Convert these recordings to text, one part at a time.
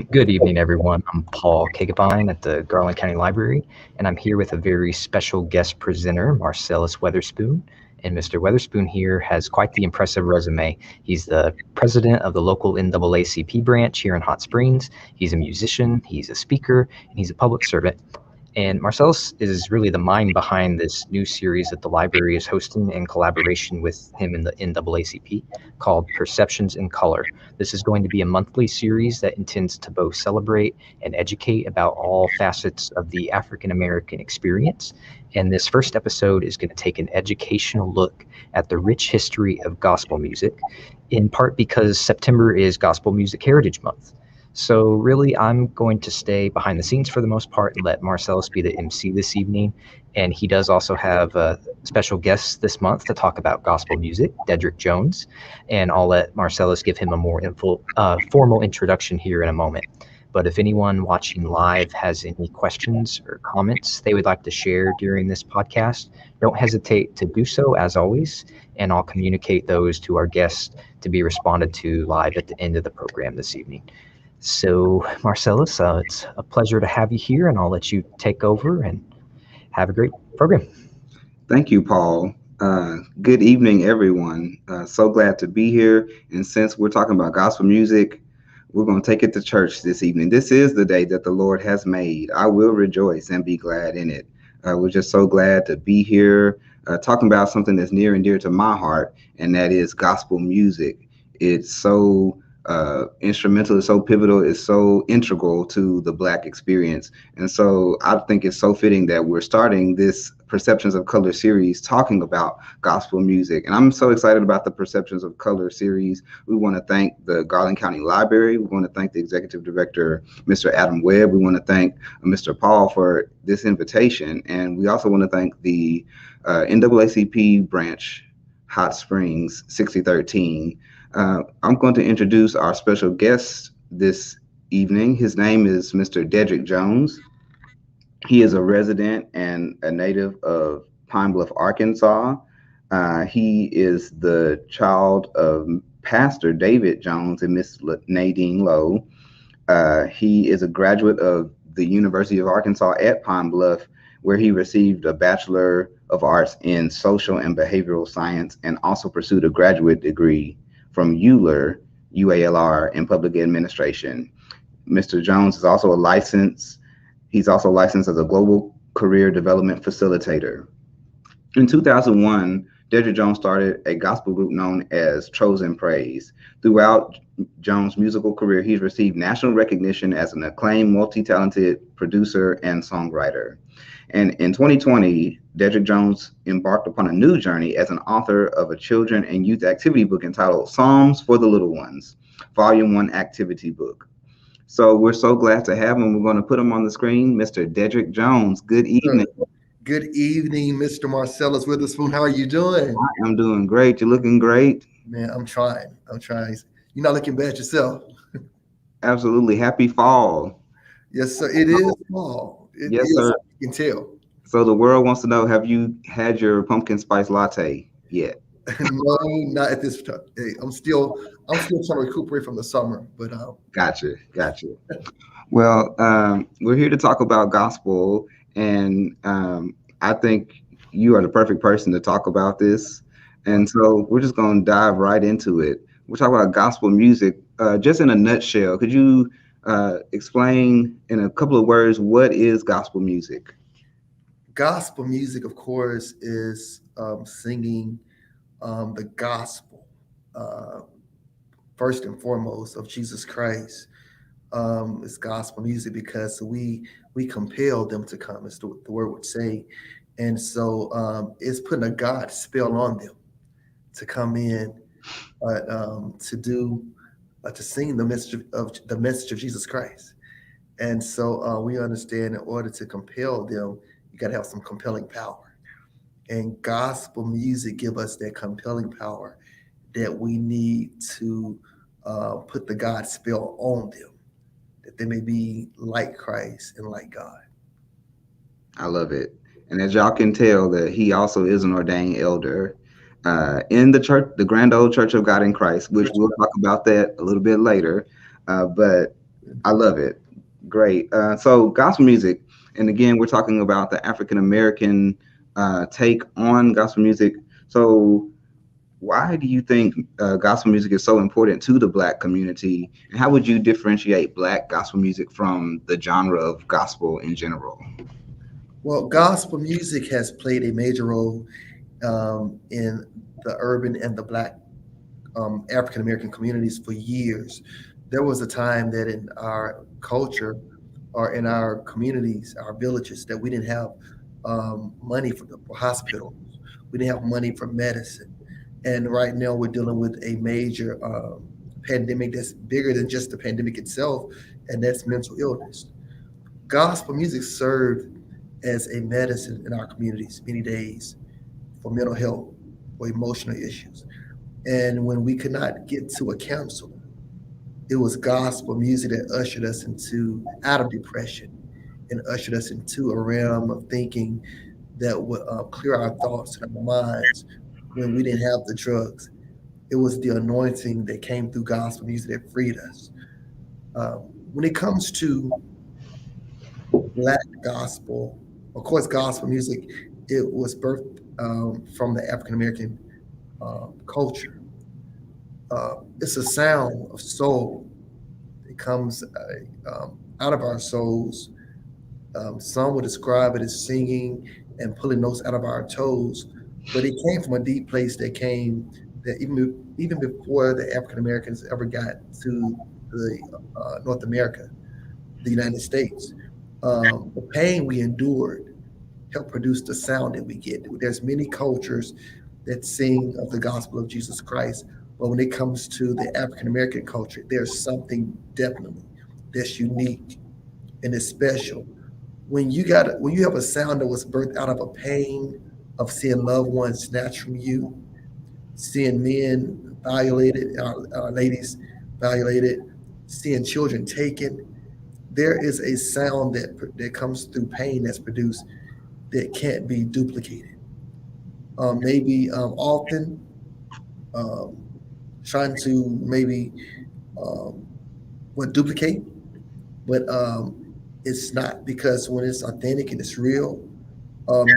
Good evening, everyone. I'm Paul Kagabine at the Garland County Library, and I'm here with a very special guest presenter, Marsalis Weatherspoon. And Mr. Weatherspoon here has quite the impressive resume. He's the president of the local N.A.A.C.P branch here in Hot Springs. He's a musician, he's a speaker, and he's a public servant. And Marcellus is really the mind behind this new series that the library is hosting in collaboration with him in the NAACP called Perceptions in Color. This is going to be a monthly series that intends to both celebrate and educate about all facets of the African American experience. And this first episode is going to take an educational look at the rich history of gospel music, in part because September is Gospel Music Heritage Month. So really, I'm going to stay behind the scenes for the most part and let Marcellus be the MC this evening. And he does also have special guests this month to talk about gospel music, Dedrick Jones. And I'll let Marcellus give him a more formal introduction here in a moment. But if anyone watching live has any questions or comments they would like to share during this podcast, don't hesitate to do so as always. And I'll communicate those to our guests to be responded to live at the end of the program this evening. So, Marcellus, it's a pleasure to have you here, and I'll let you take over and have a great program. Thank you, Paul. Good evening, everyone. So glad to be here. And since we're talking about gospel music, we're going to take it to church this evening. This is the day that the Lord has made. I will rejoice and be glad in it. We're just so glad to be here talking about something that's near and dear to my heart, and that is gospel music. It's so instrumental, it's so pivotal, it's so integral to the Black experience. And so I think it's so fitting that we're starting this Perceptions of Color series talking about gospel music. And I'm so excited about the Perceptions of Color series. We want to thank the Garland County Library. We want to thank the Executive Director, Mr. Adam Webb. We want to thank Mr. Paul for this invitation. And we also want to thank the NAACP branch, Hot Springs 6013. I'm going to introduce our special guest this evening. His name is Mr. Dedrick Jones. He is a resident and a native of Pine Bluff, Arkansas. He is the child of Pastor David Jones and Miss Nadine Lowe. He is a graduate of the University of Arkansas at Pine Bluff, where he received a Bachelor of Arts in Social and Behavioral Science and also pursued a graduate degree from UALR in Public Administration. Mr. Jones is also he's also licensed as a Global Career Development Facilitator. In 2001, Dedrick Jones started a gospel group known as Chosen Praise. Throughout Jones' musical career, he's received national recognition as an acclaimed, multi-talented producer and songwriter. And in 2020, Dedrick Jones embarked upon a new journey as an author of a children and youth activity book entitled Psalms for the Little Ones, Volume 1 activity book. So we're so glad to have him. We're going to put him on the screen. Mr. Dedrick Jones, good evening. Good evening, Mr. Marcellus Weatherspoon. How are you doing? I'm doing great. You're looking great. Man, I'm trying. You're not looking bad yourself. Absolutely. Happy fall. Yes, sir. It is fall. Yes, sir. You can tell. So the world wants to know, have you had your pumpkin spice latte yet? No, not at this time. Hey, I'm still trying to recuperate from the summer, but Gotcha. Well, we're here to talk about gospel, and I think you are the perfect person to talk about this. And so we're just going to dive right into it. We're talking about gospel music. Just in a nutshell, could you explain in a couple of words, what is gospel music? Gospel music, of course, is singing the gospel, first and foremost, of Jesus Christ. It's gospel music because we compel them to come, as the word would say. And so it's putting a God spell on them to come in, to sing the message of Jesus Christ. And so we understand in order to compel them, you got to have some compelling power. And gospel music give us that compelling power that we need to put the God spell on them, that they may be like Christ and like God. I love it. And as y'all can tell, that he also is an ordained elder in the church, the Grand Old Church of God in Christ, which we'll talk about that a little bit later. But I love it. Great. So gospel music, and again, we're talking about the African American take on gospel music. So why do you think gospel music is so important to the Black community, and how would you differentiate Black gospel music from the genre of gospel in general? Well, gospel music has played a major role in the urban and the Black African American communities for years. There was a time that in our culture or in our communities, our villages, that we didn't have money for hospitals. We didn't have money for medicine. And right now we're dealing with a major pandemic that's bigger than just the pandemic itself, and that's mental illness. Gospel music served as a medicine in our communities many days for mental health, for emotional issues. And when we could not get to a counselor, it was gospel music that ushered us into out of depression and ushered us into a realm of thinking that would clear our thoughts and our minds when we didn't have the drugs. It was the anointing that came through gospel music that freed us. When it comes to Black gospel, of course, gospel music, it was birthed from the African American culture. It's a sound of soul. It comes out of our souls. Some would describe it as singing and pulling notes out of our toes, but it came from a deep place that came that even before the African Americans ever got to the North America, the United States. The pain we endured helped produce the sound that we get. There's many cultures that sing of the gospel of Jesus Christ, but when it comes to the African American culture, there's something definitely that's unique and it's special. When you have a sound that was birthed out of a pain of seeing loved ones snatched from you, seeing men violated, our ladies violated, seeing children taken, there is a sound that comes through pain that's produced that can't be duplicated. Maybe often um, trying to maybe um, what duplicate, but it's not, because when it's authentic and it's real,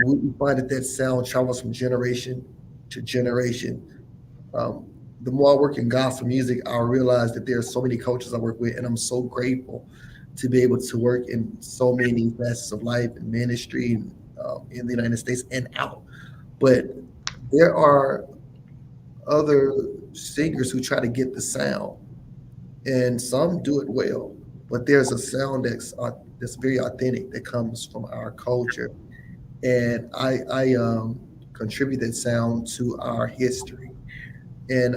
we find that that sound travels from generation to generation. Um, the more I work in gospel music, I realize that there are so many cultures I work with, and I'm so grateful to be able to work in so many facets of life and ministry in the United States and out. But there are other singers who try to get the sound, and some do it well. But there's a sound that's very authentic that comes from our culture, and I contribute that sound to our history. And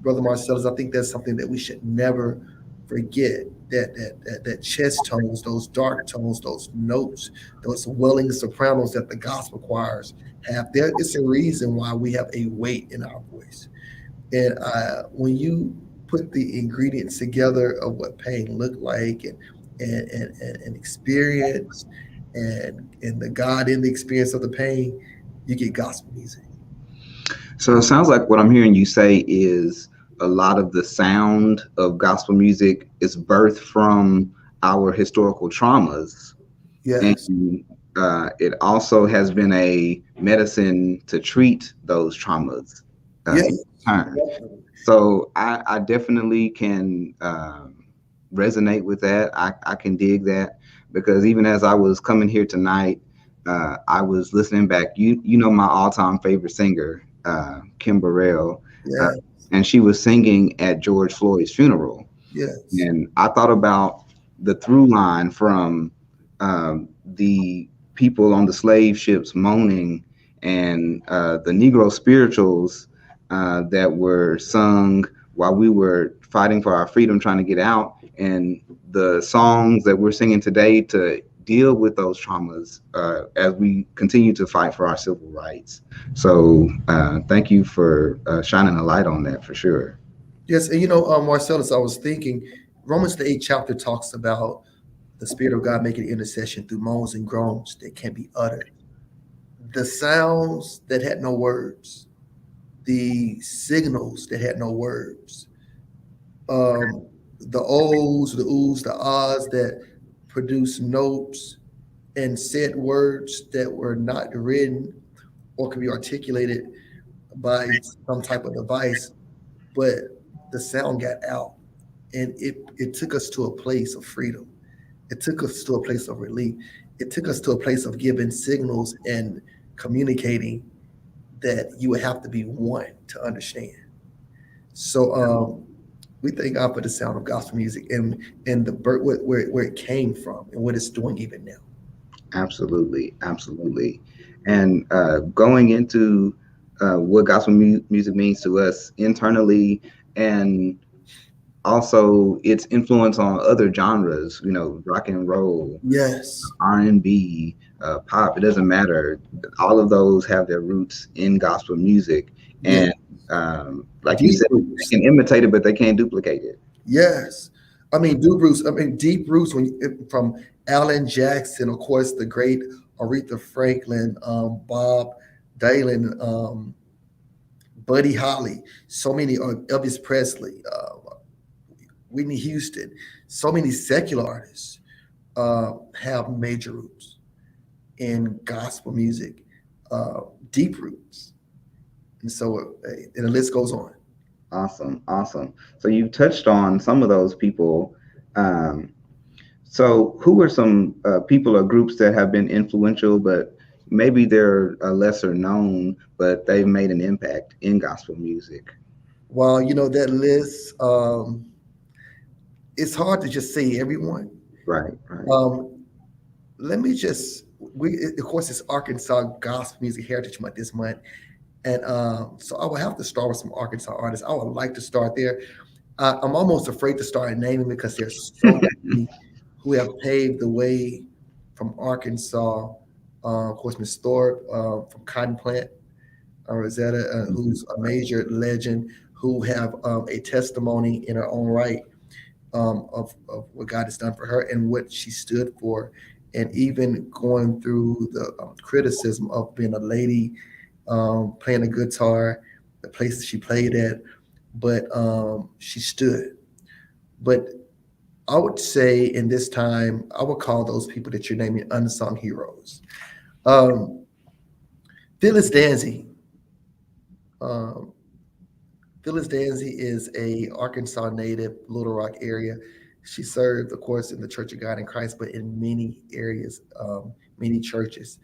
Brother Marcellus, I think that's something that we should never forget. That chest tones, those dark tones, those notes, those welling sopranos that the gospel choirs have. There is a reason why we have a weight in our voice. And when you put the ingredients together of what pain looked like and experience and the God in the experience of the pain, you get gospel music. So it sounds like what I'm hearing you say is a lot of the sound of gospel music is birthed from our historical traumas, Yes. and it also has been a medicine to treat those traumas Yes. in turn. So I definitely can resonate with that. I can dig that, because even as I was coming here tonight, I was listening back. You know my all-time favorite singer, Kim Burrell, uh, Yeah. and she was singing at George Floyd's funeral. Yes. And I thought about the through line from the people on the slave ships moaning, and the Negro spirituals that were sung while we were fighting for our freedom, trying to get out, and the songs that we're singing today to deal with those traumas as we continue to fight for our civil rights. So thank you for shining a light on that for sure. Yes. And Marcellus, I was thinking, Romans the 8th chapter talks about the Spirit of God making intercession through moans and groans that can be uttered. The sounds that had no words, the signals that had no words. the O's, the oohs, the ahs that produce notes and said words that were not written or could be articulated by some type of device, but the sound got out, and it took us to a place of freedom. It took us to a place of relief. It took us to a place of giving signals and communicating that you would have to be one to understand. So we thank God for the sound of gospel music and the where it came from and what it's doing even now. Absolutely, absolutely. And going into what gospel music means to us internally, and also its influence on other genres, you know, rock and roll, Yes. R&B, pop, it doesn't matter. All of those have their roots in gospel music. Yes. And like you said, they can imitate it, but they can't duplicate it. Yes. I mean, deep roots from Alan Jackson, of course, the great Aretha Franklin, Bob Dylan, Buddy Holly, so many, Elvis Presley, Whitney Houston, so many secular artists have major roots in gospel music, deep roots. And so, and the list goes on. Awesome, awesome. So you touched on some of those people. So who are some people or groups that have been influential, but maybe they're lesser known, but they've made an impact in gospel music? Well, you know, that list, it's hard to just say everyone. Right, right. Let me just, of course, it's Arkansas Gospel Music Heritage Month this month. And so I will have to start with some Arkansas artists. I would like to start there. I'm almost afraid to start naming because there's so many who have paved the way from Arkansas. Of course, Miss Thorpe from Cotton Plant, Rosetta, who's a major legend, who have a testimony in her own right of what God has done for her and what she stood for. And even going through the criticism of being a lady, playing a guitar, the place she played at, but she stood. But I would say in this time, I would call those people that you're naming unsung heroes. Phyllis Dansy. Phyllis Dansy is a Arkansas native, Little Rock area. She served, of course, in the Church of God in Christ, but in many areas, many churches.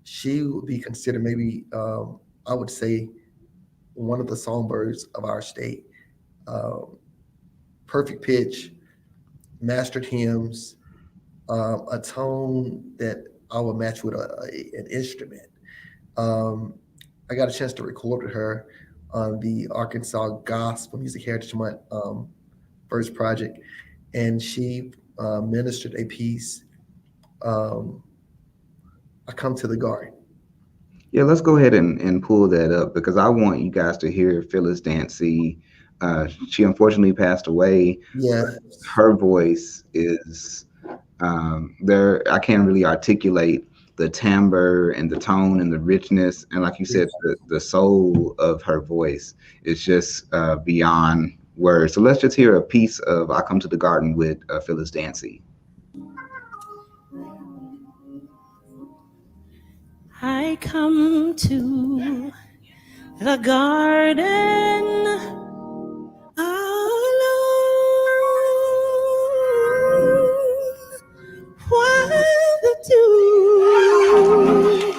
She would be considered maybe, I would say, one of the songbirds of our state. Perfect pitch, mastered hymns, a tone that I would match with an instrument. I got a chance to record with her on the Arkansas Gospel Music Heritage Month first project, and she ministered a piece, I Come to the Garden. Yeah, let's go ahead and pull that up because I want you guys to hear Phyllis Dansy. She unfortunately passed away. Yeah. Her voice is there. I can't really articulate the timbre and the tone and the richness. And like you said, the soul of her voice is just beyond words. So let's just hear a piece of I Come to the Garden with Phyllis Dansy. I come to the garden alone while the dew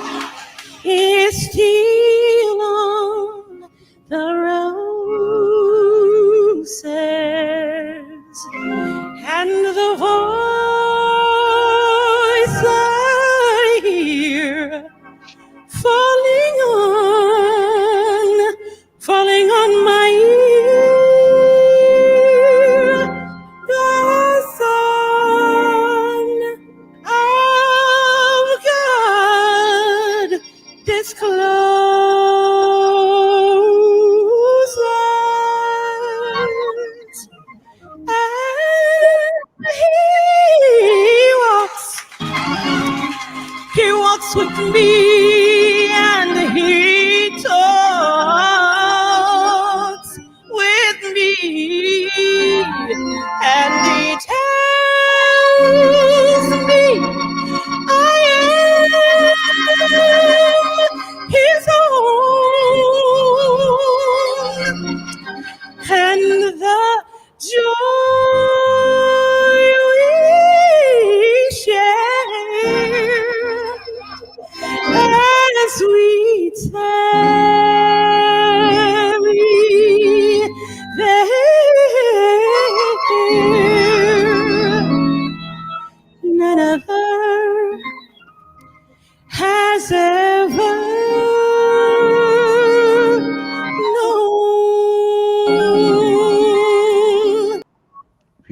is still on the roses and the voice I hear falling on my ear, the Son of God discloses, and he walks with me, and he talks with me, and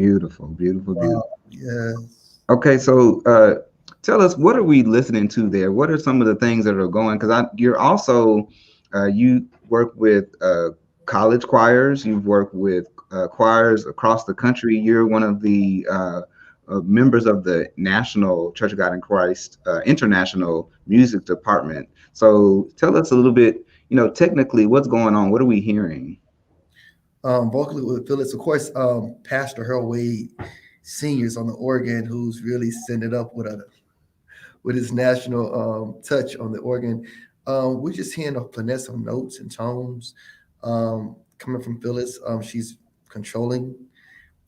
Beautiful, beautiful, beautiful. Wow. Yes. Okay, so tell us, what are we listening to there? What are some of the things that are going? Because you're also you work with college choirs. You've worked with choirs across the country. You're one of the members of the National Church of God in Christ International Music Department. So tell us a little bit. Technically, what's going on? What are we hearing? Vocally with Phyllis, of course, Pastor Harold Wade Senior's on the organ, who's really sent it up with his national touch on the organ. We're just hearing a finesse of notes and tones coming from Phyllis. She's controlling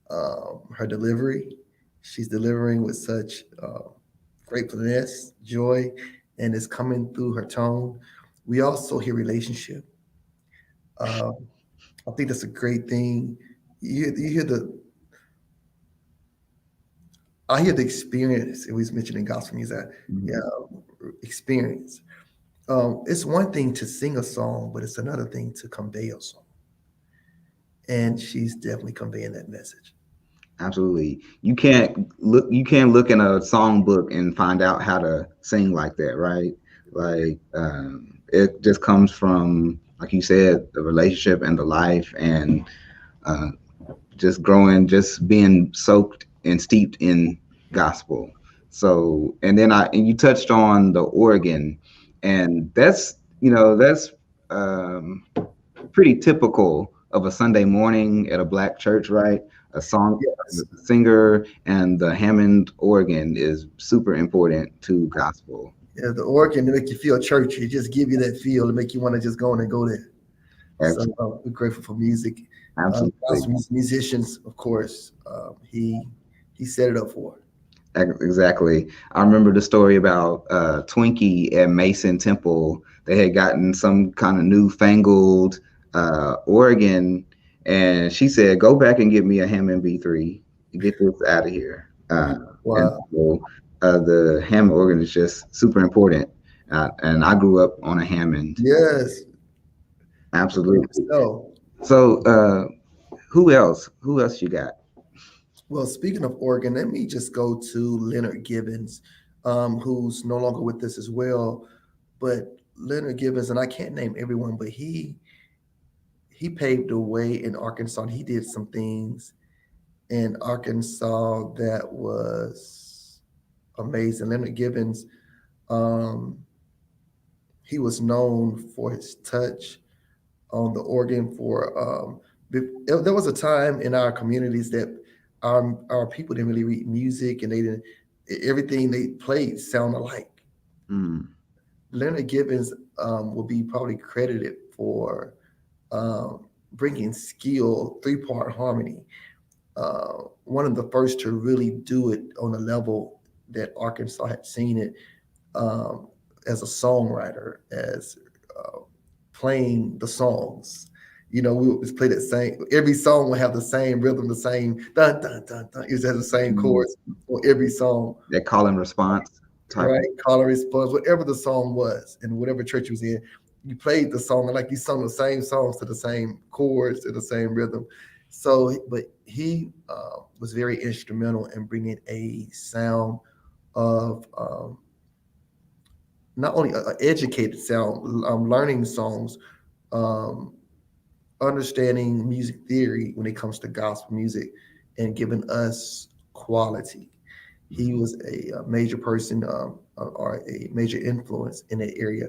her delivery. She's delivering with such great finesse, joy, and it's coming through her tone. We also hear relationship. Uh, I think that's a great thing. You hear I hear the experience. It was mentioned in gospel music. Yeah, experience. It's one thing to sing a song, but it's another thing to convey a song. And she's definitely conveying that message. Absolutely. You can't look in a song book and find out how to sing like that, right? Like it just comes from, like you said, the relationship and the life, and uh, just growing, just being soaked and steeped in gospel. So, and you touched on the organ, and that's um, pretty typical of a Sunday morning at a black church, right? A song, Yes. the singer, and the Hammond organ is super important to gospel. Yeah, the organ to make you feel churchy, just give you that feel to make you want to just go in and go there. So Absolutely. we're grateful for music. Absolutely. Gospel musicians, of course, he set it up for. Exactly. I remember the story about Twinkie at Mason Temple. They had gotten some kind of newfangled organ, and she said, "Go back and get me a Hammond B3. Get this out of here." And Wow. so the Hammond organ is just super important. And I grew up on a Hammond. Yes. Absolutely. So, So who else? Who else you got? well, speaking of organ, let me just go to Leonard Gibbons, who's no longer with us as well. But Leonard Gibbons, and I can't name everyone, but he paved the way in Arkansas. He did some things in Arkansas that was amazing. Leonard Gibbons, um, he was known for his touch on the organ. There was a time in our communities that our people didn't really read music, and they didn't everything they played sound alike. Mm, Leonard Gibbons will be probably credited for bringing skill, three-part harmony. One of the first to really do it on a level that Arkansas had seen it, um, as a songwriter, as uh, playing the songs. We would just play that same. Every song would have the same rhythm, the same dun dun dun dun. It has the same mm. chords on every song, That call and response type. right? Call and response, whatever the song was, and whatever church you was in, you played the song, and like you sung the same songs to the same chords to the same rhythm. So, but he was very instrumental in bringing a sound of not only an educated sound, learning songs, um, understanding music theory when it comes to gospel music, and giving us quality. He was a major person, or a major influence in that area.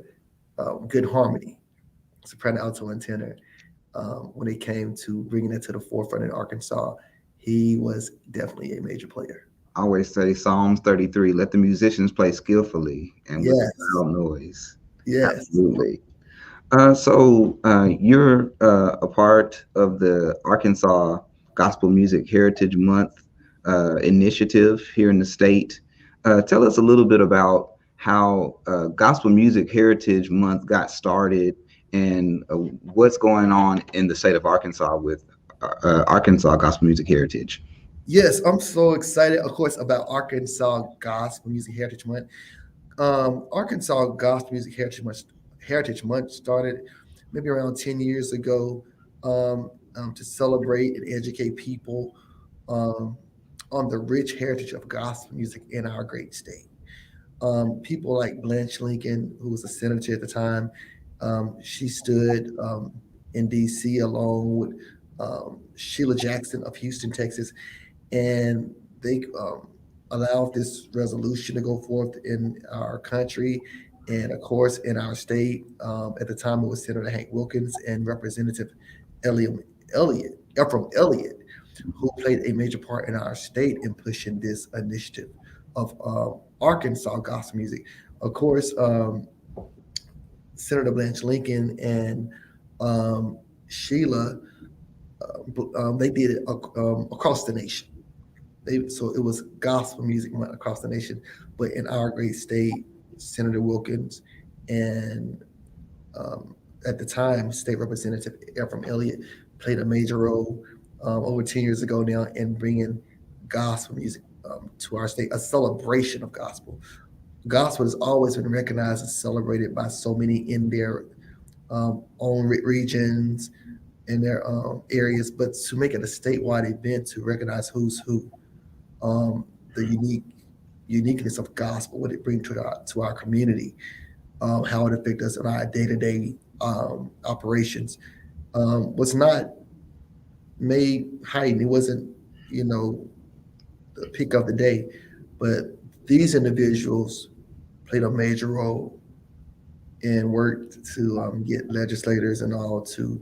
Good harmony, soprano, alto, and tenor. When it came to bringing it to the forefront in Arkansas, he was definitely a major player. I always say Psalms 33, let the musicians play skillfully and with Yes, loud noise. yes, Absolutely. So you're a part of the Arkansas Gospel Music Heritage Month initiative here in the state. Tell us a little bit about how Gospel Music Heritage Month got started, and what's going on in the state of Arkansas with Arkansas Gospel Music Heritage. yes. I'm so excited, of course, about Arkansas Gospel Music Heritage Month. Arkansas Gospel Music Heritage Month started maybe around 10 years ago, to celebrate and educate people on the rich heritage of gospel music in our great state. People like Blanche Lincoln, who was a senator at the time, she stood in D.C. along with Sheila Jackson of Houston, Texas, and they allowed this resolution to go forth in our country and, of course, in our state. At the time, it was Senator Hank Wilkins and Representative Ephraim Elliott, who played a major part in our state in pushing this initiative of Arkansas gospel music. Of course, Senator Blanche Lincoln and Sheila, they did it across the nation. So it was gospel music went across the nation. But in our great state, Senator Wilkins and at the time, State Representative Ephraim Elliott played a major role over 10 years ago now in bringing gospel music to our state, a celebration of gospel. Gospel has always been recognized and celebrated by so many in their own regions, in their areas, but to make it a statewide event to recognize who's who, the uniqueness of gospel, what it brings to our community, how it affects us in our day-to-day operations, was not made heightened. It wasn't, the peak of the day, but these individuals played a major role and worked to get legislators and all to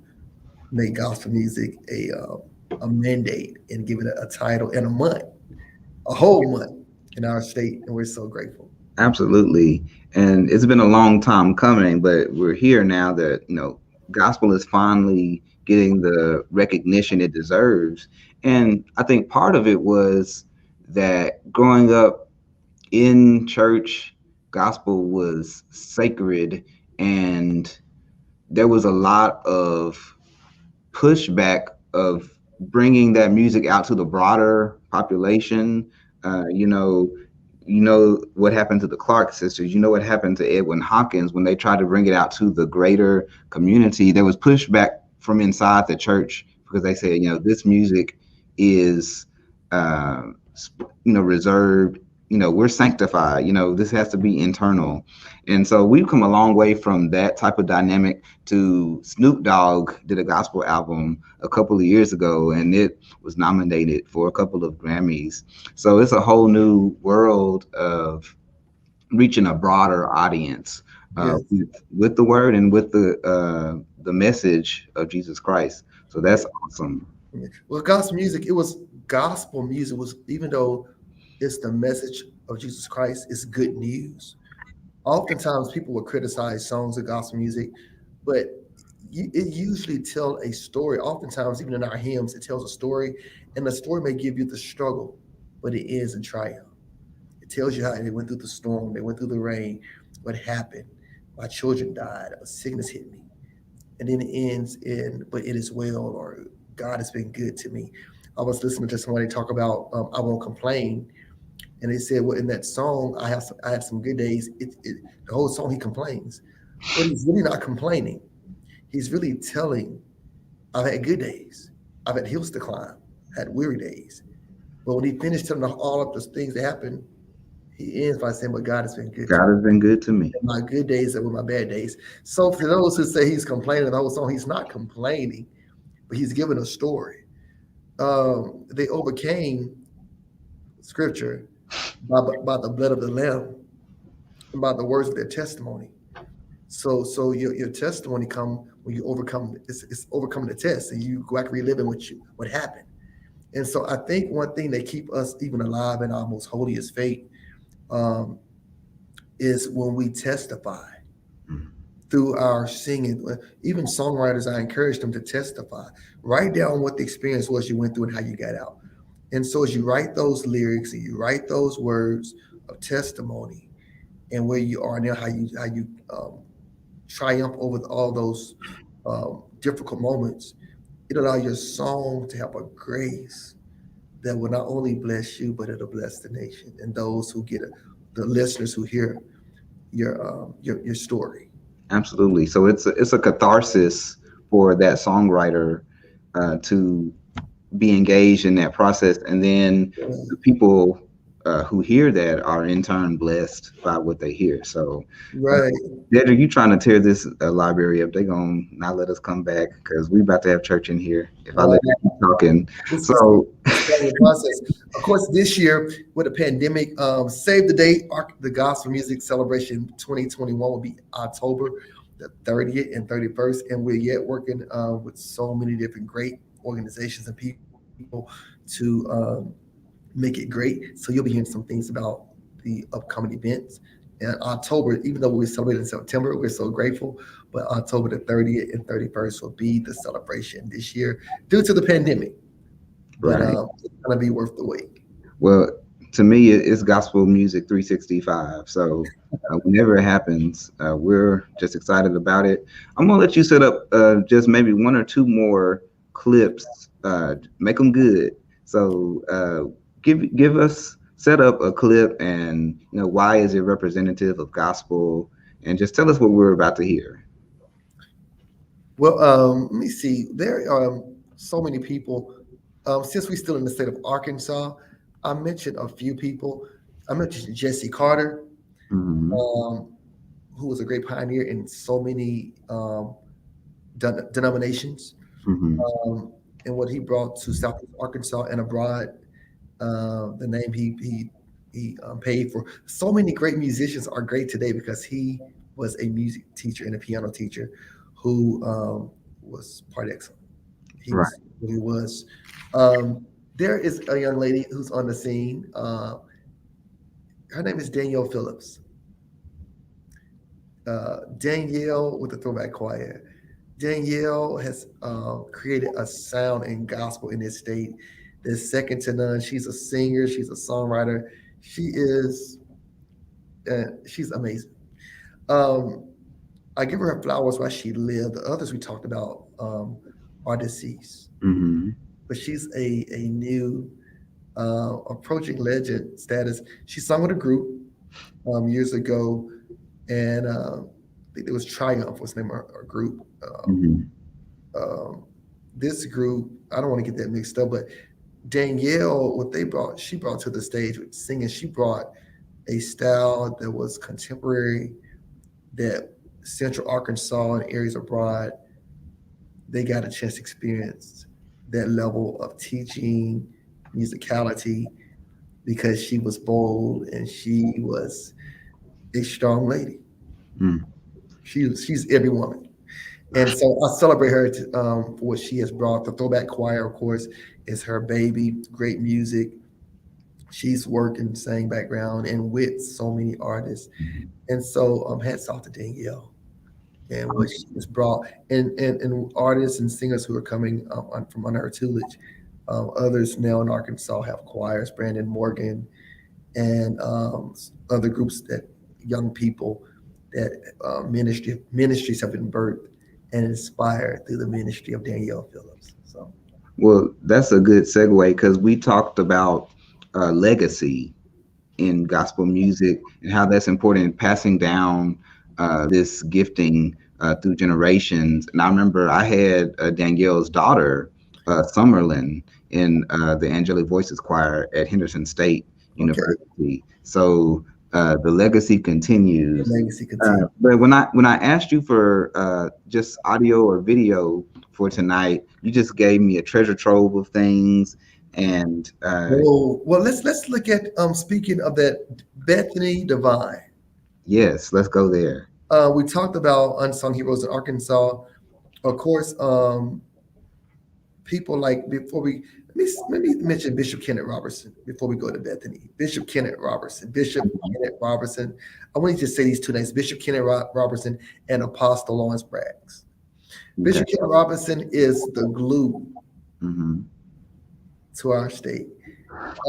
make gospel music a mandate and give it a title and a whole month in our state, and we're so grateful. Absolutely. And it's been a long time coming, but we're here now that, gospel is finally getting the recognition it deserves. And I think part of it was that growing up in church, gospel was sacred, and there was a lot of pushback of bringing that music out to the broader population. You know what happened to the Clark sisters. You know what happened to Edwin Hawkins when they tried to bring it out to the greater community. There was pushback from inside the church because they said, this music is, reserved. We're sanctified. This has to be internal. And so we've come a long way from that type of dynamic to Snoop Dogg did a gospel album a couple of years ago, and it was nominated for a couple of Grammys. So it's a whole new world of reaching a broader audience with the word and with the message of Jesus Christ. So that's awesome. Well, gospel music, even though it's the message of Jesus Christ, it's good news. Oftentimes people will criticize songs of gospel music, but it usually tells a story. Oftentimes, even in our hymns, it tells a story, and the story may give you the struggle, but it ends in triumph. It tells you how they went through the storm, they went through the rain, what happened. My children died, a sickness hit me. And then it ends in, but it is well, or God has been good to me. I was listening to somebody talk about I Won't Complain. And they said, well, in that song, I have some good days. The whole song, he complains. But he's really not complaining. He's really telling, I've had good days. I've had hills to climb, had weary days. But when he finished telling all of the things that happened, he ends by saying, but God has been good. God has been good to me. And my good days are with my bad days. So for those who say he's complaining the whole song, he's not complaining, but he's giving a story. They overcame Scripture by the blood of the Lamb and by the words of their testimony. So your testimony come when you overcome. It's overcoming the test, and you go back reliving what happened. And so I think one thing that keep us even alive in our most holiest faith is when we testify through our singing. Even songwriters, I encourage them to testify. Write down what the experience was you went through and how you got out. And so as you write those lyrics and you write those words of testimony and where you are now, how you triumph over all those difficult moments, it allows your song to have a grace that will not only bless you, but it'll bless the nation and those who get the listeners who hear your story. Absolutely. So it's a catharsis for that songwriter to be engaged in that process, and then the people who hear that are in turn blessed by what they hear. So, Right. Dedrick, you trying to tear this library up? They gonna not let us come back because we about to have church in here. If I let you keep talking, This so is the process. Of course, this year with the pandemic, save the date. The Gospel Music Celebration 2021 will be October the 30th and 31st, and we're yet working with so many different great organizations and people to make it great. So you'll be hearing some things about the upcoming events. And October, even though we celebrate in September, we're so grateful. But October the 30th and 31st will be the celebration this year due to the pandemic. But right. it's going to be worth the wait. Well, to me, it's gospel music 365. So whenever it happens, we're just excited about it. I'm gonna let you set up just maybe one or two more clips. Make them good. So give us set up a clip, and why is it representative of gospel, and just tell us what we're about to hear. Well, let me see. There are so many people. Since we're still in the state of Arkansas, I mentioned a few people. I mentioned Jesse Carter, Mhm. Who was a great pioneer in so many denominations, Mhm. and what he brought to Southeast Arkansas and abroad. The name he paid for. So many great musicians are great today because he was a music teacher and a piano teacher who was part excellent. He Right. was who he was. There is a young lady who's on the scene. Her name is Danielle Phillips. Danielle with the Throwback Choir. Danielle has created a sound and gospel in this state that's second to none. She's a singer. She's a songwriter. She's amazing. Um, I give her flowers while she lived. The others we talked about are deceased, Mhm. but she's a new approaching legend status. She sung with a group years ago, and I think it was Triumph was the name of her group. Mhm. Um, this group, I don't want to get that mixed up, but Danielle, what she brought to the stage with singing, she brought a style that was contemporary, that Central Arkansas and areas abroad, they got a chance to experience that level of teaching, musicality, because she was bold and she was a strong lady. Mm. She's every woman. And so I celebrate her for what she has brought. The Throwback Choir, of course, is her baby. Great music. She's worked and sang background and with so many artists. And so hats off to Danielle and what she has brought. And artists and singers who are coming from under her tutelage. Others now in Arkansas have choirs, Brandon Morgan, and other groups that young people that ministries have been birthed and inspired through the ministry of Danielle Phillips. So, Well, that's a good segue because we talked about legacy in gospel music and how that's important in passing down this gifting through generations. And I remember I had Danielle's daughter, Summerlin, in the Angelic Voices Choir at Henderson State okay, University. So the legacy the continues. legacy continues. But when I asked you for just audio or video for tonight, you just gave me a treasure trove of things. And Well, let's look at speaking of that, Bethany Devine. yes, let's go there. We talked about unsung heroes in Arkansas. Of course, people like before we let me mention Bishop Kenneth Robertson before we go to Bethany. Bishop Kenneth Robertson. Bishop Kenneth Robertson. I want you to say these two names: Bishop Kenneth Robertson and Apostle Lawrence Braggs. Okay. Bishop Kenneth Robertson is the glue Hmm. to our state.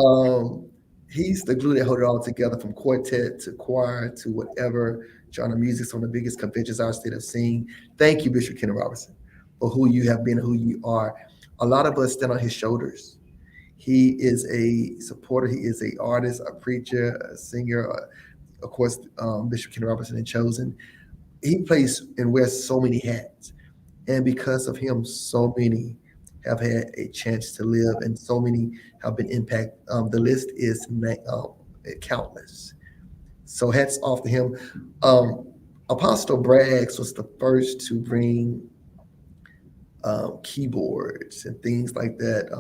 Um, he's the glue that hold it all together, from quartet to choir to whatever genre of music. Some of the biggest conventions our state have seen. Thank you, Bishop Kenneth Robertson, for who you have been and who you are. A lot of us stand on his shoulders. He is a supporter. He is a artist, a preacher, a singer. Of course, Bishop Kenneth Robertson and Chosen. He plays and wears so many hats, and because of him, so many have had a chance to live, and so many have been impacted. The list is countless. So hats off to him. Apostle Braggs was the first to bring keyboards and things like that,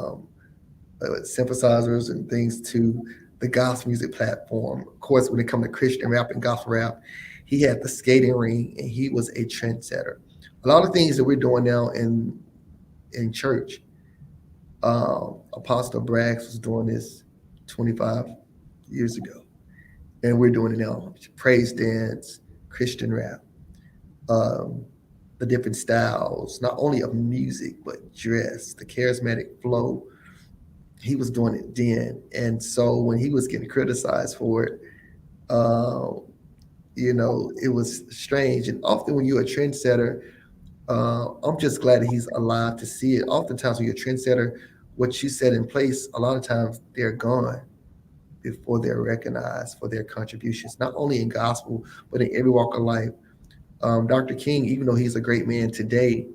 synthesizers and things to the gospel music platform. Of course, when it comes to Christian rap and gospel rap, he had the skating ring, and he was a trendsetter. A lot of things that we're doing now in church, Apostle Braggs was doing this 25 years ago, and we're doing it now. Praise dance, Christian rap, the different styles, not only of music, but dress, the charismatic flow. He was doing it then. And so when he was getting criticized for it, it was strange. And often when you're a trendsetter, I'm just glad that he's alive to see it. Oftentimes when you're a trendsetter, what you set in place, a lot of times they're gone before they're recognized for their contributions, not only in gospel, but in every walk of life. Dr. King, even though he's a great man today,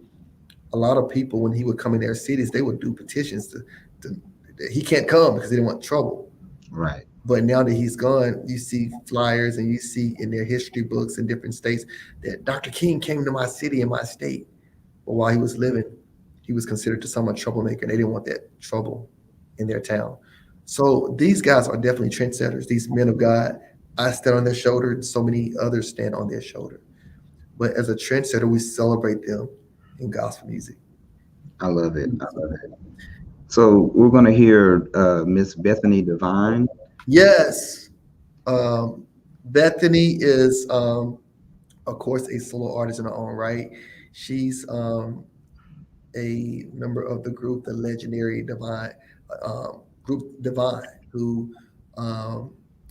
a lot of people, when he would come in their cities, they would do petitions to he can't come because they didn't want trouble. Right. But now that he's gone, you see flyers and you see in their history books in different states that Dr. King came to my city and my state. But while he was living, he was considered to some a troublemaker, and they didn't want that trouble in their town. So these guys are definitely trendsetters. These men of God, I stand on their shoulder, and so many others stand on their shoulder. But as a trendsetter, we celebrate them in gospel music. I love it. So we're going to hear Miss Bethany Devine. Yes. Bethany is, of course, a solo artist in her own right. She's a member of the group, the legendary Divine, group Divine, who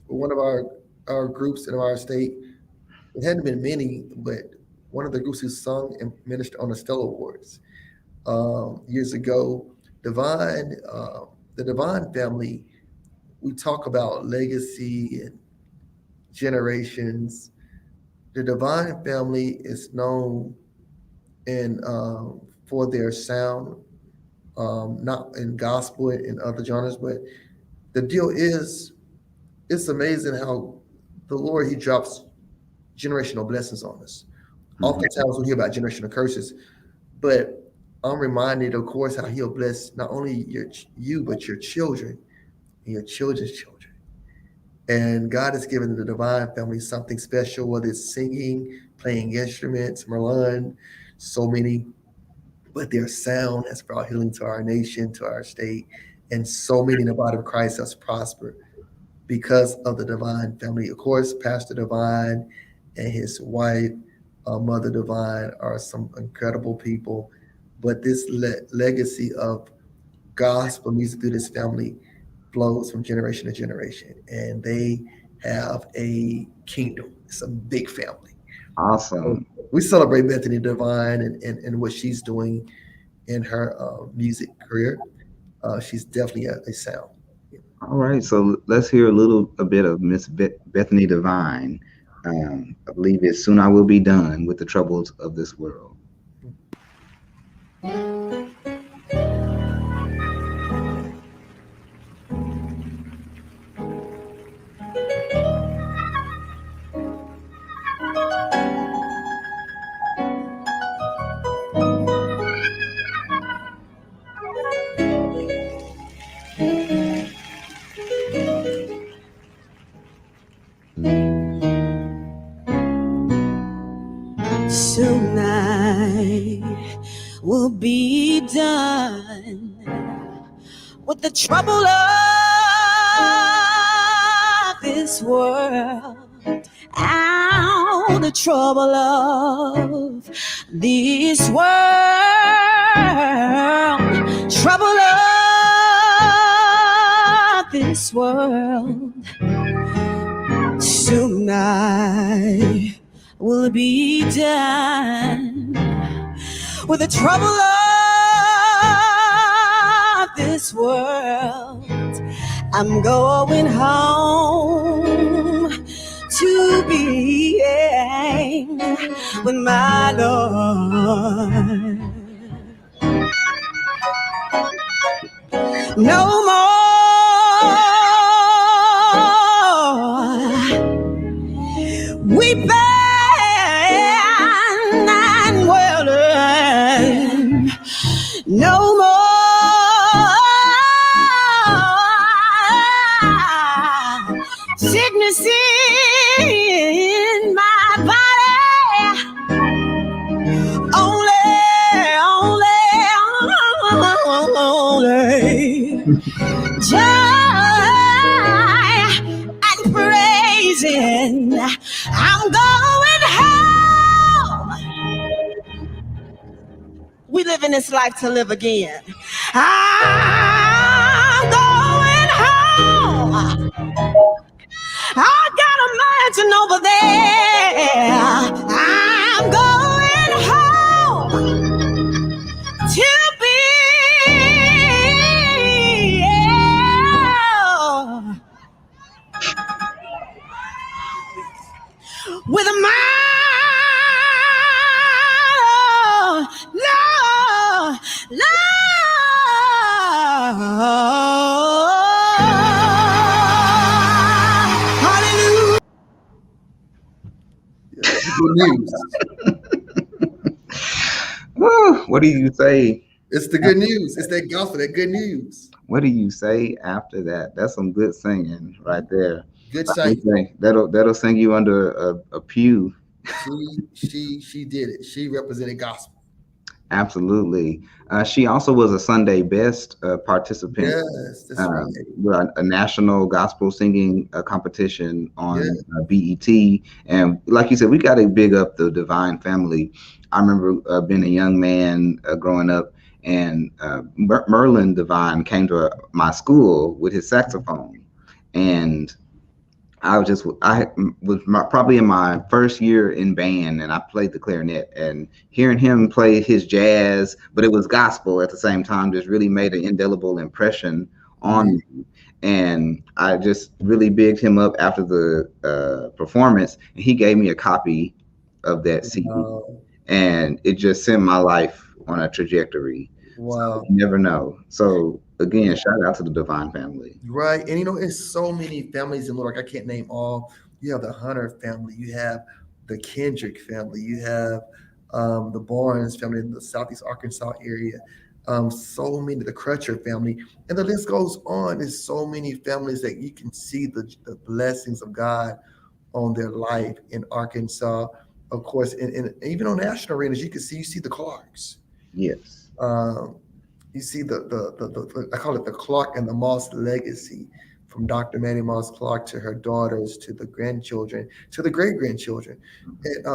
one of our groups in our state. It hadn't been many, but one of the groups who sung and ministered on the Stellar Awards years ago. Divine, the Divine family, we talk about legacy and generations. The Divine family is known for their sound, not in gospel and other genres, but the deal is, it's amazing how the Lord, he drops generational blessings on us. Mm-hmm. Oftentimes we hear about generational curses, but I'm reminded, of course, how he'll bless not only you, but your children and your children's children. And God has given the Divine family something special, whether it's singing, playing instruments, Merlin, so many, but their sound has brought healing to our nation, to our state, and so many in the body of Christ has prospered because of the Divine family. Of course, Pastor Devine and his wife, Mother Devine, are some incredible people. But this legacy of gospel music through this family flows from generation to generation, and they have a kingdom. It's a big family. Awesome. So we celebrate Bethany Devine and what she's doing in her music career. She's definitely a sound. All right, so let's hear a bit of Miss Bethany Devine. I believe it's Soon I Will Be Done with the Troubles of This World. Soon I will be done with the trouble of this world. Ow, the trouble of this world. Trouble of this world. Soon I will be done with the trouble of this world. I'm going home to be with my Lord. no more weeping and wailing, no more sickness in my body. Only joy and praising. I'm going home. We live in this life to live again. I'm going home. I got a mansion over there. I'm going home to be with a hallelujah. Good news. What do you say? It's the good news. It's that gospel, that good news. What do you say after that? That's some good singing right there. Good singing. That'll sing you under a pew. She did it. She represented gospel. Absolutely. She also was a Sunday Best participant. Yes, that's right. A national gospel singing competition on BET. And like you said, we got to big up the Devine family. I remember being a young man growing up, and Merlin Devine came to my school with his saxophone. And I was probably in my first year in band, and I played the clarinet, and hearing him play his jazz, but it was gospel at the same time, just really made an indelible impression on me. And I just really bigged him up after the performance, and he gave me a copy of that CD, and it just sent my life on a trajectory. Wow. So you never know. So again, shout out to the Devine family. Right. And it's so many families in Lord. I can't name all. You have the Hunter family, you have the Kendrick family, you have the Barnes family in the Southeast Arkansas area, so many, the Crutcher family, and the list goes on. There's so many families that you can see the blessings of God on their life in Arkansas. Of course, and even on national arenas, you see the Clarks. Yes. You see the I call it the Clark and the Moss legacy, from Dr. Manny Moss Clark to her daughters, to the grandchildren, to the great-grandchildren. And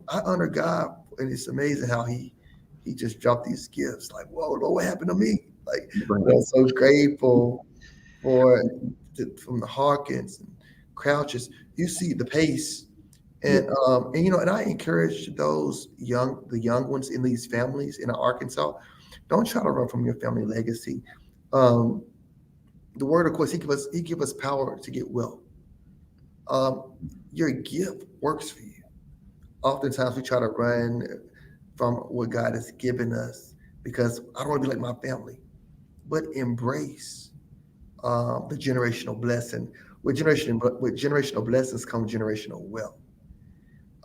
I honor God, and it's amazing how he just dropped these gifts. Like, whoa, Lord, what happened to me? Like, I'm so grateful from the Hawkins and Crouches. You see the pace. And and I encourage the young ones in these families in Arkansas, don't try to run from your family legacy. The word, of course, he give us power to get wealth. Your gift works for you. Oftentimes we try to run from what God has given us because I don't want to be like my family, but embrace the generational blessing. With generational blessings come generational wealth.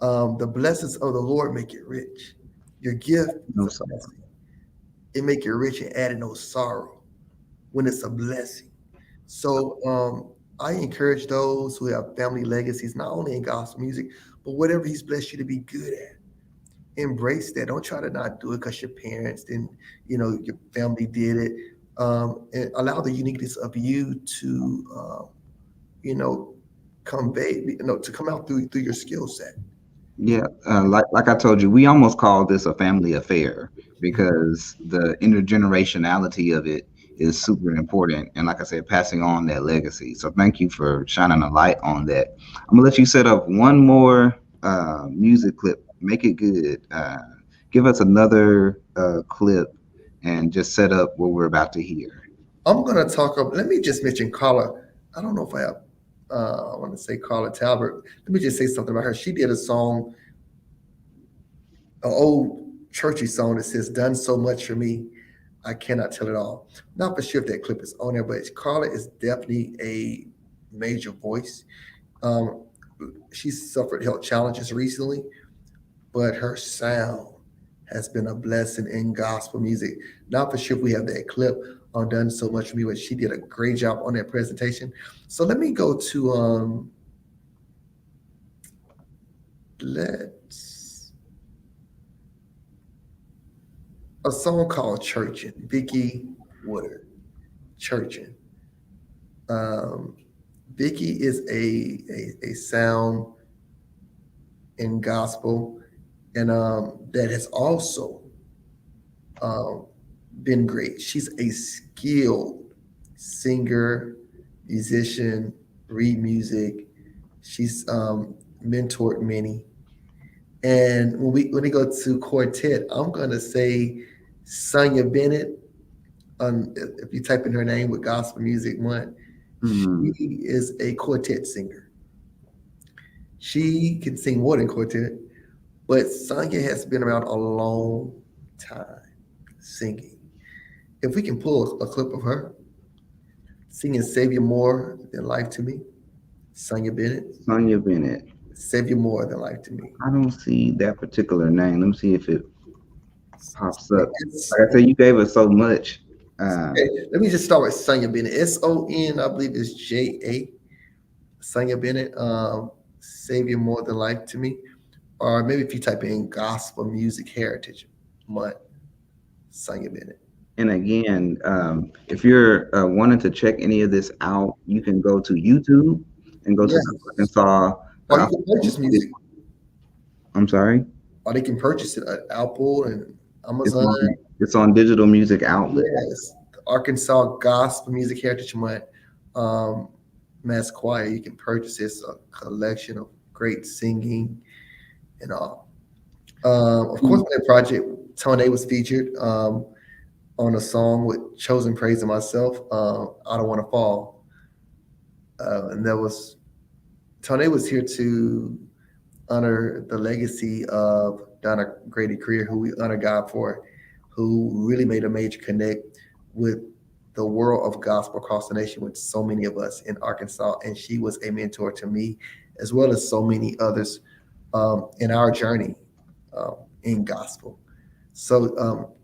The blessings of the Lord make it rich. Your gift is a blessing. It make you rich and add no sorrow when it's a blessing. So I encourage those who have family legacies, not only in gospel music, but whatever he's blessed you to be good at. Embrace that. Don't try to not do it because your parents didn't, your family did it. And allow the uniqueness of you to, convey, to come out through your skill set. Yeah, like I told you, we almost call this a family affair because the intergenerationality of it is super important. And like I said, passing on that legacy. So thank you for shining a light on that. I'm gonna let you set up one more music clip. Make it good. Give us another clip and just set up what we're about to hear. I'm gonna let me just mention Carla. I don't know if I have I want to say Carla Talbert. Let me just say something about her. She did a song, an old churchy song that says, "Done so much for me." I cannot tell it all. Not for sure if that clip is on there, but Carla is definitely a major voice. She's suffered health challenges recently, but her sound has been a blessing in gospel music. Not for sure if we have that clip on Done So Much For Me, but she did a great job on that presentation. So let me go to a song called Churchin', Vicki Woodard, Churchin'. Vicki is a sound in gospel, and that has also been great. She's a skilled singer, musician, read music. She's mentored many. And when we go to quartet, I'm gonna say Sonia Bennett. If you type in her name with gospel music one, she is a quartet singer. She can sing more than quartet, but Sonia has been around a long time singing. If we can pull a clip of her singing Savior More Than Life to Me, Sonia Bennett. Sonia Bennett. Savior More Than Life to Me. I don't see that particular name. Let me see if it pops up. Like I said, you gave us so much. Okay, let me just start with Sonia Bennett. S-O-N, I believe is J-A. Sonia Bennett, Savior More Than Life to Me. Or maybe if you type in Gospel Music Heritage Month, Sonia Bennett. And again, if you're wanting to check any of this out, you can go to YouTube and go to the Arkansas. Or you can purchase music. I'm sorry? Or they can purchase it at Apple and Amazon. It's on digital music outlets. Yes, the Arkansas Gospel Music Heritage Month Mass Choir. You can purchase this, a collection of great singing and all. Of course, on that project, N.A.A.C.P was featured on a song with Chosen Praise and myself, I Don't Want to Fall. And that was, N.A.A.C.P was here to honor the legacy of Donna Grady Creer, who we honor God for, who really made a major connect with the world of gospel across the nation with so many of us in Arkansas. And she was a mentor to me, as well as so many others in our journey in gospel. So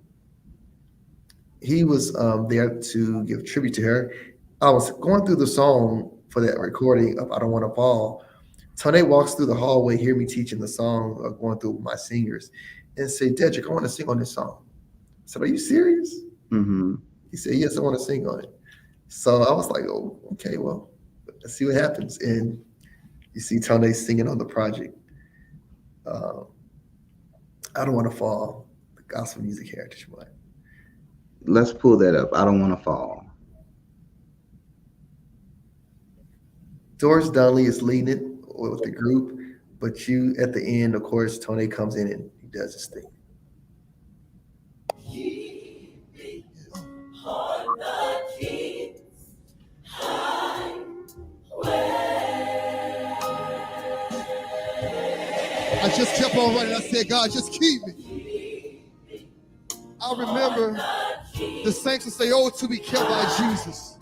he was there to give tribute to her. I was going through the song for that recording of I Don't Want to Fall. N.A.A.C.P walks through the hallway, hear me teaching the song, going through my singers, and say, Dedric, I want to sing on this song. I said, are you serious? Mm-hmm. He said, yes, I want to sing on it. So I was like, oh, okay, well, let's see what happens. And you see N.A.A.C.P singing on the project. I Don't Want to Fall, the Gospel Music Heritage Month. Let's pull that up. I Don't Want to Fall. Doris Donnelly is leading it with the group, but you at the end, of course, N.A.A.C.P comes in and he does his thing. On the King's highway. I just kept on running. I said, God, just keep me. I remember the saints would say, oh, to be kept by Jesus.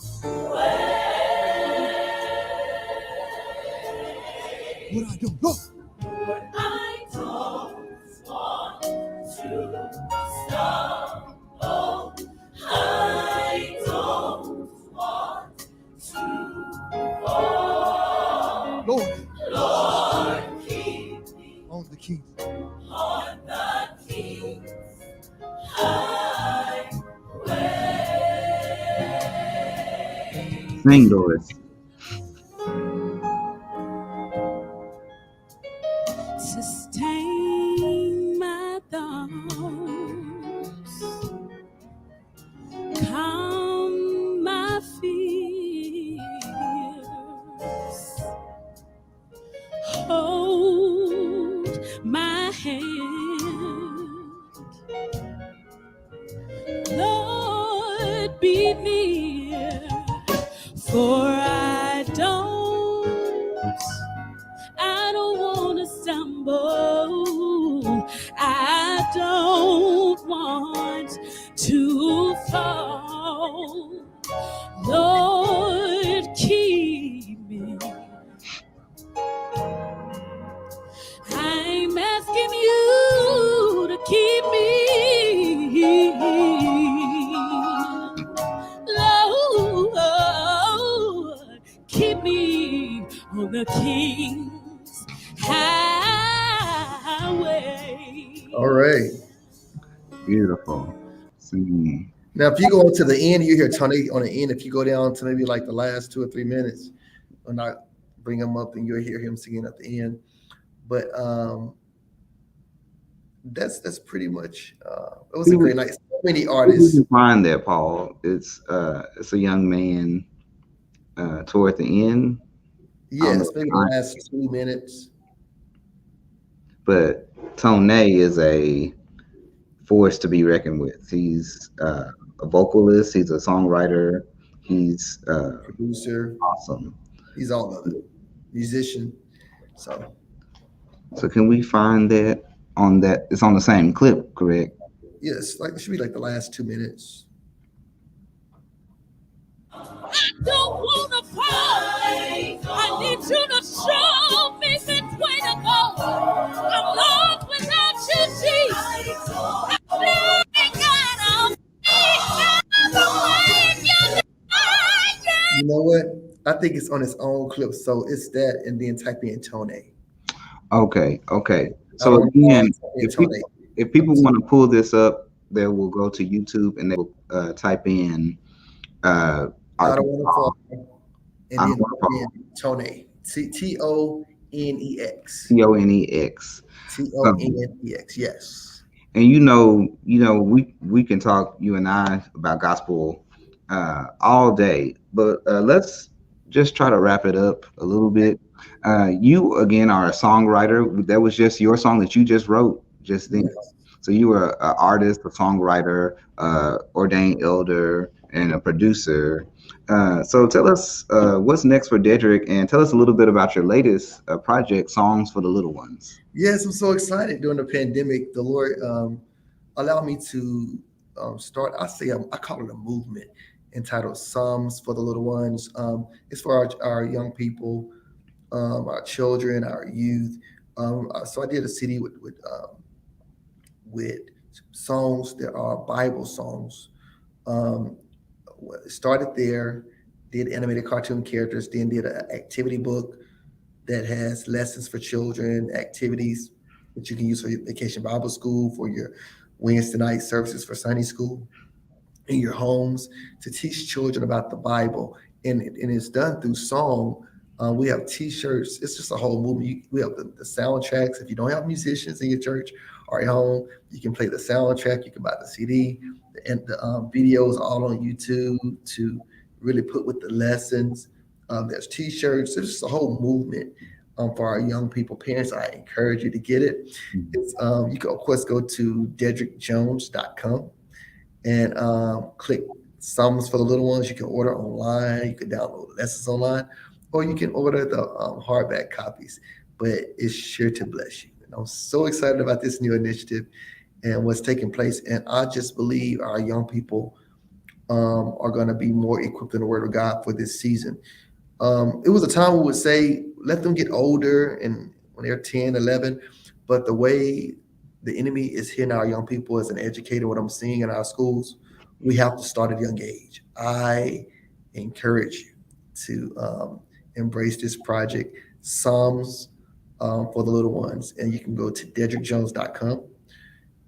What I do? Look. I don't want to stumble. I don't want to fall. Lord, keep me On the keys. on the King's highway. Sing, Doris. Sustain my thoughts, calm my fears, hold my hand, Lord, be near, for I don't want to stumble. I don't want to fall. Lord, keep me. I'm asking you to keep me. Lord, keep me on the King's highway. All right. Beautiful. Singing. Now, if you go to the end, you hear Tony on the end. If you go down to maybe like the last 2 or 3 minutes, when I bring him up, and you'll hear him singing at the end. But that's pretty much. It was a great night. So many artists. You can find that, Paul. It's a young man toward the end. Yes, maybe the last 2 minutes. But N.A.A.C.P is a force to be reckoned with. He's a vocalist. He's a songwriter. He's a producer. Awesome. He's all of it. Musician. So can we find that on that? It's on the same clip, correct? Yes, like it should be like the last 2 minutes. I don't want to fall. I need you to show me which way to go. I'm lost without you, Jesus. You know what? I think it's on its own clip, so it's that, and then type in N.A.A.C.P. Okay. So again, if people want to pull this up, they will go to YouTube and they will type in I don't want to fall, and then N.A.A.C.P. T-O-N-E-X. T-O-N-E-X. T-O-N-E-X. Yes. And we can talk, you and I, about gospel all day, but let's just try to wrap it up a little bit. You again are a songwriter. That was just your song that you just wrote just then. Yes. So you were an artist, a songwriter, ordained elder, and a producer. So tell us what's next for Dedric, and tell us a little bit about your latest project, Songs for the Little Ones. Yes, I'm so excited. During the pandemic, the Lord allowed me to start, I call it a movement entitled Songs for the Little Ones. It's for our young people, our children, our youth. So I did a CD with songs that are Bible songs. Started there, did animated cartoon characters, then did an activity book that has lessons for children, activities that you can use for your Vacation Bible School, for your Wednesday night services for Sunday school, in your homes, to teach children about the Bible. And it's done through song. We have T-shirts. It's just a whole movement. We have the soundtracks. If you don't have musicians in your church or at home, you can play the soundtrack. You can buy the CD, and the videos all on YouTube to really put with the lessons. There's T-shirts. There's just a whole movement for our young people. Parents, I encourage you to get it. It's, you can, of course, go to DedricJones.com and click Songs for the Little Ones. You can order online. You can download lessons online, or you can order the hardback copies. But it's sure to bless you. And I'm so excited about this new initiative and what's taking place. And I just believe our young people are going to be more equipped in the Word of God for this season. It was a time we would say, let them get older and when they're 10, 11. But the way the enemy is hitting our young people as an educator, what I'm seeing in our schools, we have to start at a young age. I encourage you to embrace this project, Psalms for the Little Ones. And you can go to DedrickJones.com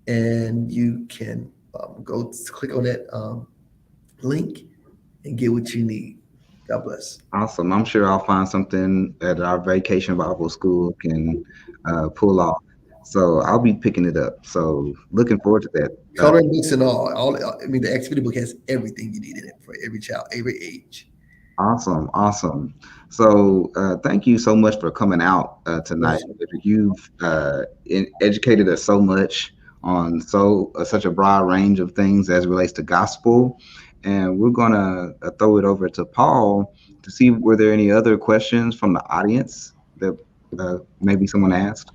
and you can go click on that link and get what you need. God bless. Awesome. I'm sure I'll find something that our Vacation Bible School can pull off. So I'll be picking it up. So looking forward to that. Coloring books and all. I mean, the activity book has everything you need in it for every child, every age. Awesome. So thank you so much for coming out tonight. You've educated us so much on such a broad range of things as it relates to gospel. And we're going to throw it over to Paul to see were there any other questions from the audience that maybe someone asked.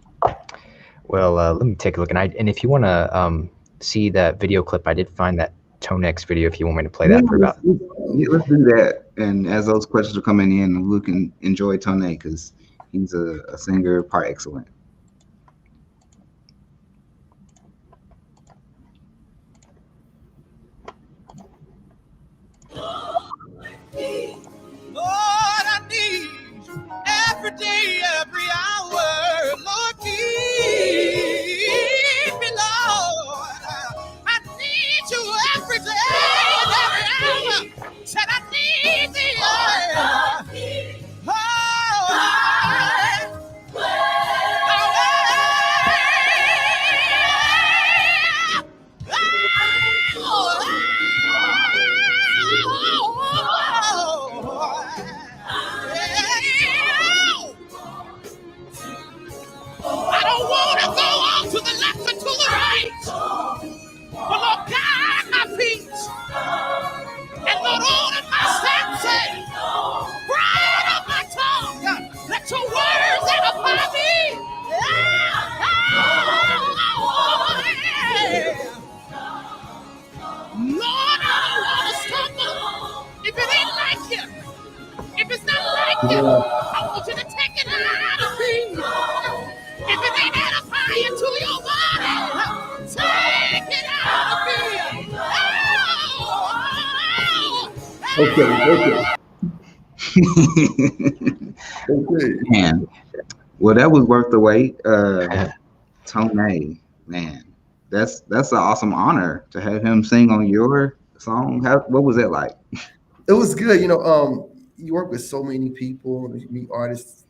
Well, let me take a look. And if you want to see that video clip, I did find that Tonex video if you want me to play that for about. Let's do that. And as those questions are coming in, we can enjoy Tone because he's a singer par excellent. Lord, I need you every day, every hour. Lord, keep me, Lord. I need you every day and every hour. Said I need thee, I don't want to go on to the left or to the right. But Lord, guide my feet. And Lord, order my steps. Bright up my tongue. Let your words edify me. Lord, I don't want to stumble. If it ain't like you, if it's not like you, I want you to take it out of me. If it ain't edifying to your body, take it out of me. Okay. Man, well, that was worth the wait. Tone, man, that's an awesome honor to have him sing on your song. What was that like? It was good. You work with so many people, you meet artists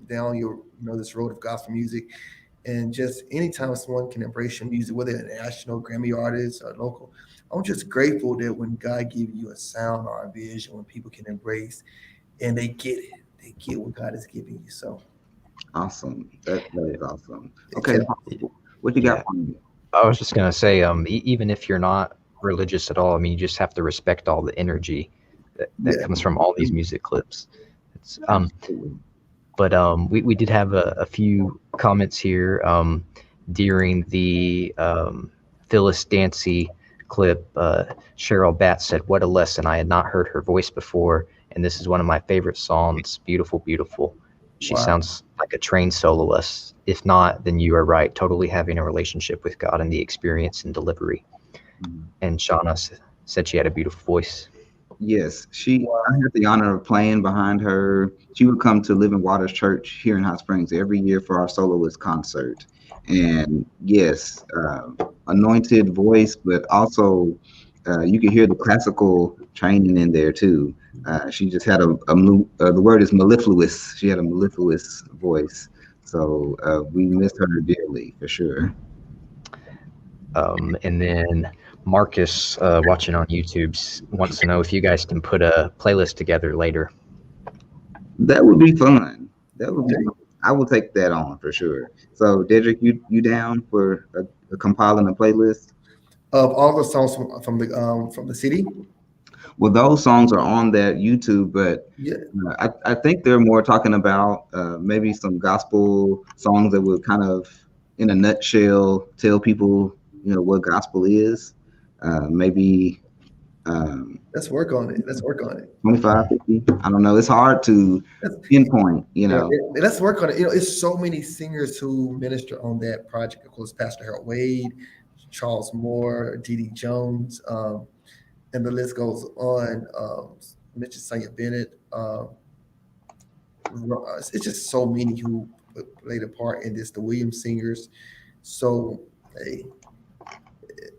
down your, this road of gospel music, and just anytime someone can embrace your music, whether they're a national Grammy artist or local, I'm just grateful that when God gives you a sound or a vision, when people can embrace and they get it, they get what God is giving you. So awesome. That is awesome. Okay, what you got for me? I was just gonna say, even if you're not religious at all, I mean, you just have to respect all the energy that comes from all these music clips. It's But we did have a few comments here during the Phyllis Dansy clip. Cheryl Batts said, "What a lesson! I had not heard her voice before, and this is one of my favorite songs. Beautiful, beautiful. She sounds like a trained soloist. If not, then you are right. Totally having a relationship with God and the experience and delivery." And Shauna said she had a beautiful voice. Yes, I had the honor of playing behind her. She would come to Living Waters Church here in Hot Springs every year for our soloist concert. And yes, anointed voice, but also you could hear the classical training in there too. She just had the word is mellifluous. She had a mellifluous voice. So we missed her dearly for sure. And then Marcus, watching on YouTube, wants to know if you guys can put a playlist together later. That would be fun. I will take that on for sure. So, Dedric, you down for compiling a playlist of all the songs from the CD? Well, those songs are on that YouTube, but I think they're more talking about maybe some gospel songs that would kind of, in a nutshell, tell people what gospel is. Maybe let's work on it. 25, 50. I don't know. It's hard to pinpoint, Let's work on it. It's so many singers who minister on that project. Of course, Pastor Harold Wade, Charles Moore, Dedrick Jones, and the list goes on. Mitchell Sonia Bennett. It's just so many who played a part in this. The Williams singers. So, hey,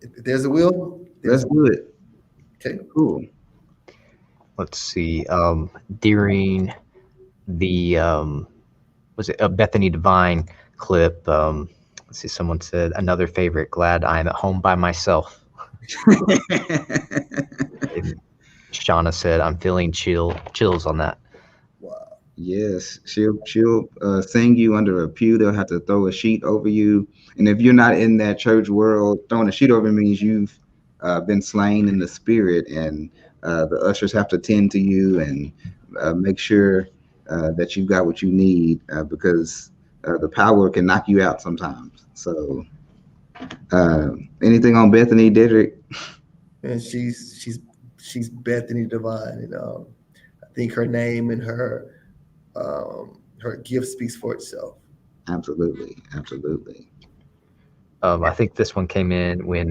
if there's a will, let's do it. Okay, cool. Let's see. During the was it a Bethany Devine clip? Let's see. Someone said another favorite. Glad I'm at home by myself. Shauna said, "I'm feeling chills on that." Wow. Yes, she'll sing you under a pew. They'll have to throw a sheet over you, and if you're not in that church world, throwing a sheet over means you've been slain in the spirit, and the ushers have to tend to you and make sure that you've got what you need, because the power can knock you out sometimes. So, anything on Bethany, Dedric? And she's Bethany Devine, and I think her name and her gift speaks for itself. Absolutely, absolutely. I think this one came in when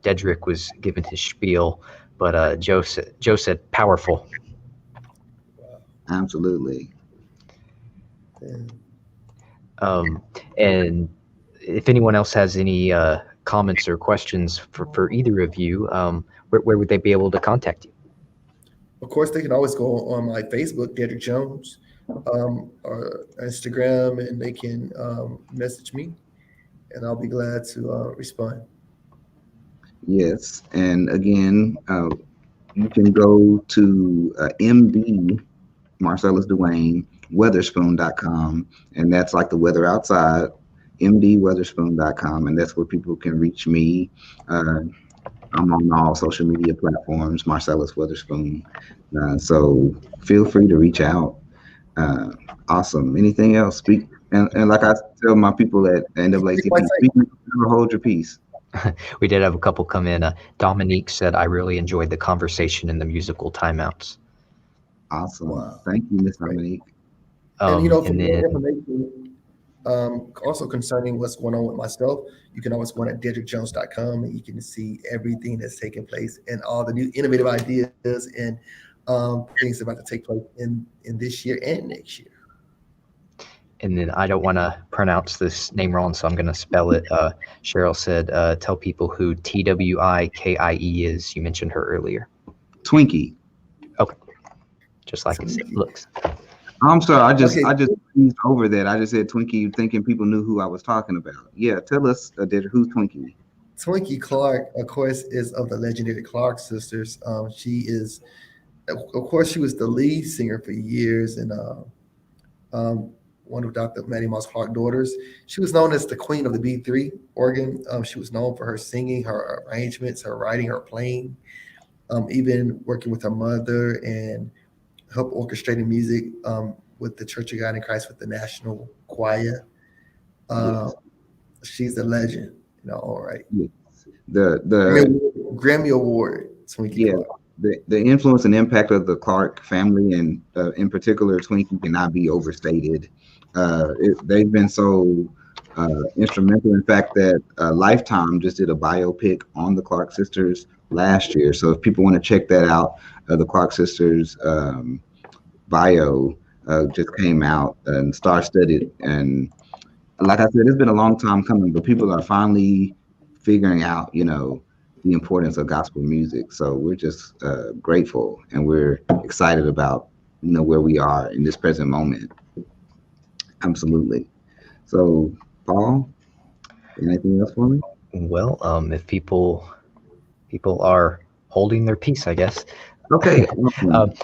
Dedric was giving his spiel, but Joe said powerful. Absolutely. And if anyone else has any comments or questions for either of you, where would they be able to contact you? Of course, they can always go on my Facebook, Dedrick Jones, or Instagram, and they can message me, and I'll be glad to respond. Yes, and again, you can go to MD Marcellus Dwayne Weatherspoon.com, and that's like the weather outside. MDWeatherspoon.com, and that's where people can reach me. I'm on all social media platforms, Marcellus Weatherspoon. So feel free to reach out. Awesome. Anything else? Speak. And like I tell my people at N.A.A.C.P, speak, never hold your peace. We did have a couple come in. Dominique said, I really enjoyed the conversation in the musical timeouts. Awesome. Wow. Thank you, Miss Dominique. And for and more then, information, also concerning what's going on with myself, you can always go on at DedrickJones.com, and you can see everything that's taking place and all the new innovative ideas and things about to take place in this year and next year. And then I don't want to pronounce this name wrong, so I'm going to spell it. Cheryl said, tell people who Twinkie is. You mentioned her earlier. Twinkie. Okay. Just like it looks. I'm sorry. I just breezed over that. I just said Twinkie, thinking people knew who I was talking about. Yeah, tell us, who's Twinkie? Twinkie Clark, of course, is of the legendary Clark sisters. She is, of course, she was the lead singer for years, and one of Dr. Mattie Moss Clark's daughters. She was known as the queen of the B3 organ. She was known for her singing, her arrangements, her writing, her playing, even working with her mother and help orchestrating music with the Church of God in Christ with the National Choir. Yes. She's a legend, all right. Yes. The Grammy Award, Twinkie Clark. The influence and impact of the Clark family, and in particular Twinkie, cannot be overstated. They've been so instrumental. In fact, that Lifetime just did a biopic on the Clark sisters last year. So if people want to check that out, the Clark sisters bio just came out and star-studded. And like I said, it's been a long time coming, but people are finally figuring out, the importance of gospel music. So we're just grateful, and we're excited about, where we are in this present moment. Absolutely. So, Paul, anything else for me? Well, if people are holding their peace, I guess. Okay.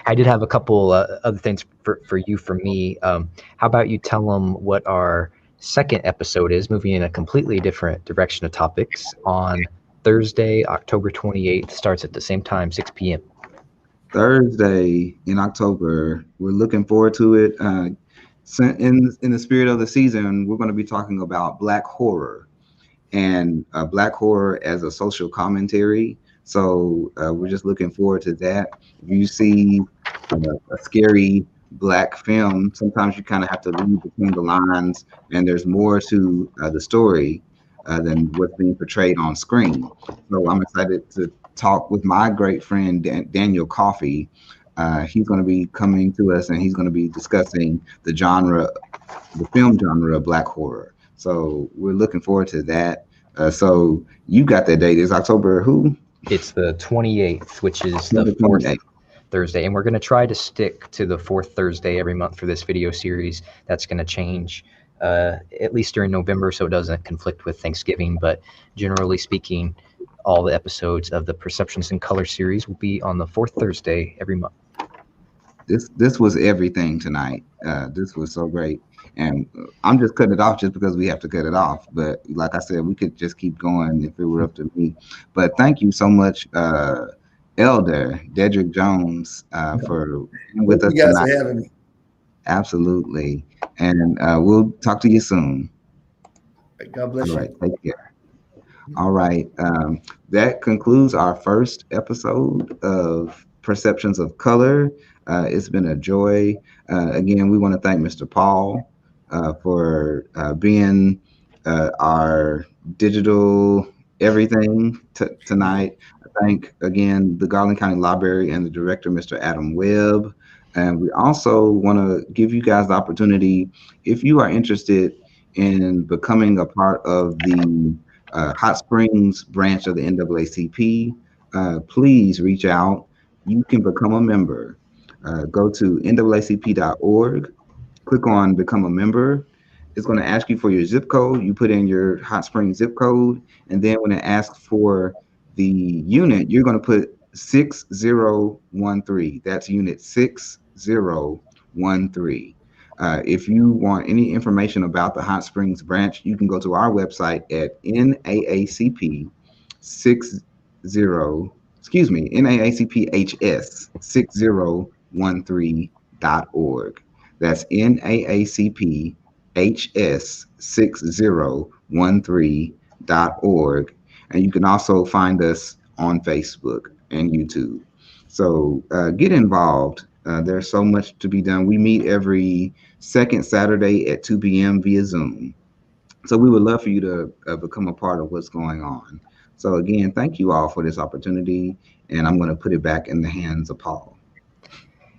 I did have a couple other things for me. How about you tell them what our second episode is, moving in a completely different direction of topics, on Thursday, October 28th, starts at the same time, 6 p.m. Thursday in October. We're looking forward to it. In the spirit of the season, we're going to be talking about Black horror, and Black horror as a social commentary. So we're just looking forward to that. If you see a scary Black film, sometimes you kind of have to read between the lines, and there's more to the story than what's being portrayed on screen. So I'm excited to talk with my great friend Daniel Coffey. He's going to be coming to us, and he's going to be discussing the film genre of Black horror. So we're looking forward to that. So you got that date. It's October who? It's the 28th, which is the fourth Thursday. And we're going to try to stick to the fourth Thursday every month for this video series. That's going to change at least during November, so it doesn't conflict with Thanksgiving. But generally speaking, all the episodes of the Perceptions in Color series will be on the fourth Thursday every month. This was everything tonight. This was so great. And I'm just cutting it off just because we have to cut it off. But like I said, we could just keep going if it were up to me. But thank you so much, Elder Dedrick Jones, for being with us tonight. You guys for having me. Absolutely. And we'll talk to you soon. God bless you. All right, take care. All right. That concludes our first episode of Perceptions of Color. It's been a joy. Again, we want to thank Mr. Paul for being our digital everything tonight. Thank again the Garland County Library and the director, Mr. Adam Webb. And we also want to give you guys the opportunity, if you are interested in becoming a part of the Hot Springs branch of the NAACP, please reach out. You can become a member. Go to NAACP.org, click on Become a Member. It's going to ask you for your zip code. You put in your Hot Springs zip code, and then when it asks for the unit, you're going to put 6013. That's unit 6013. If you want any information about the Hot Springs branch, you can go to our website at NAACP 6013.org. That's NAACPHS6013.org. And you can also find us on Facebook and YouTube. So get involved. There's so much to be done. We meet every second Saturday at 2 p.m. via Zoom. So we would love for you to become a part of what's going on. So again, thank you all for this opportunity. And I'm going to put it back in the hands of Paul.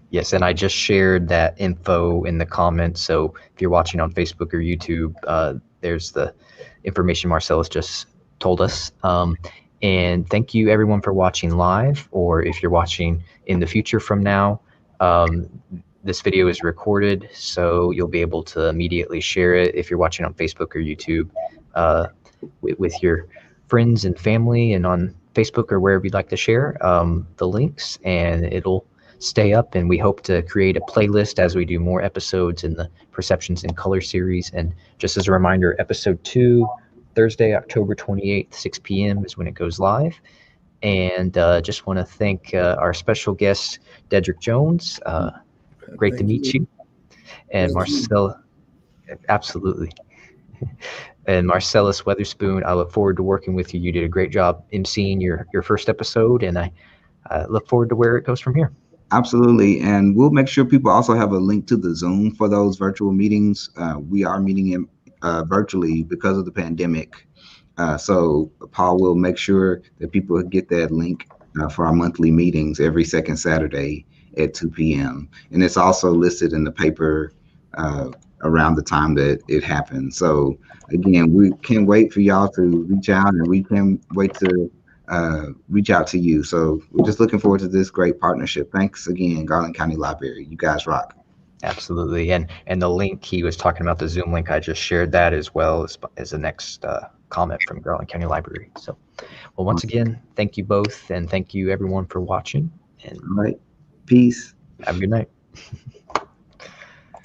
Yes, and I just shared that info in the comments. So if you're watching on Facebook or YouTube, there's the information Marcellus just told us. And thank you everyone for watching live, or if you're watching in the future from now. This video is recorded, so you'll be able to immediately share it if you're watching on Facebook or YouTube with your friends and family, and on Facebook or wherever you'd like to share the links, and it'll stay up. And we hope to create a playlist as we do more episodes in the Perceptions in Color series. And just as a reminder, episode 2, Thursday, October 28th, 6 p.m. is when it goes live. And just want to thank our special guest, Dedrick Jones. Great to meet you. And Marcel, absolutely. And Marcellus Weatherspoon, I look forward to working with you. You did a great job emceeing your first episode, and I look forward to where it goes from here. Absolutely. And we'll make sure people also have a link to the Zoom for those virtual meetings. We are meeting virtually because of the pandemic. So Paul will make sure that people get that link for our monthly meetings every second Saturday at 2 p.m. And it's also listed in the paper around the time that it happens. So again, we can't wait for y'all to reach out, and we can't wait to reach out to you. So we're just looking forward to this great partnership. Thanks again, Garland County Library. You guys rock. Absolutely. And the link he was talking about, the Zoom link, I just shared that as well as the next comment from Garland County Library. So, well, once again, thank you both, and thank you everyone for watching. And all right. Peace. Have a good night.